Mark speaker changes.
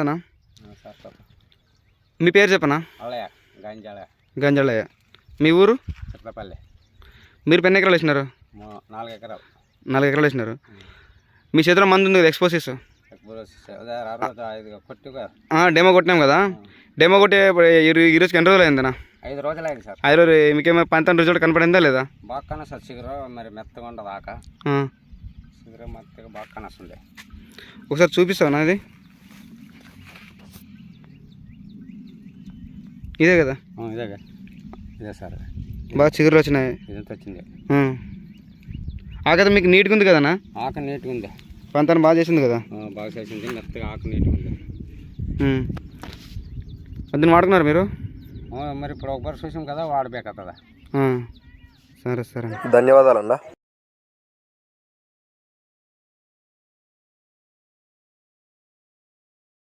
Speaker 1: అన్నా మీ పేరు చెప్పనా? గంజాళయ్య. మీ ఊరు?
Speaker 2: చిట్లపల్లి.
Speaker 1: మీరు ఎన్ని ఎకరాలు వేసినారు?
Speaker 2: 4 ఎకరాలు.
Speaker 1: 4 ఎకరాలు వేసినారు. మీ చేతిలో మందు ఉంది కదా, ఎక్స్పోసిస్ డెమో కొట్టినాం కదా. డెమో కొట్టి ఈరోజుకి ఎన్ని రోజులు అయిందన్నా?
Speaker 2: 5 రోజులు అయింది సార్.
Speaker 1: 5 రోజులు. మీకేమో పంతని రిజల్ట్ కనపడిందా లేదా?
Speaker 2: బాగా సార్ చిగురు మరి మెత్తగా ఉండదు ఆక. చిగురు మెత్తగా బాగా వస్తుంది.
Speaker 1: ఒకసారి చూపిస్తావా అది? ఇదే కదా?
Speaker 2: ఇదే సార్.
Speaker 1: బాగా చిగురులు వచ్చినాయి.
Speaker 2: ఇదంతా వచ్చింది.
Speaker 1: ఆకైతే మీకు నీట్గా ఉంది కదన్నా?
Speaker 2: ఆక నీట్గా ఉంది.
Speaker 1: పంతని బాగా చేసింది కదా?
Speaker 2: బాగా చేసింది. మెత్తగా ఆక నీట్గా ఉంది.
Speaker 1: దీన్ని వాడుకున్నారు మీరు?
Speaker 2: మరి ఇప్పుడు ఒకసారి చూసాం కదా, వాడబేకదా.
Speaker 1: సరే సరే.
Speaker 3: ధన్యవాదాలన్నా.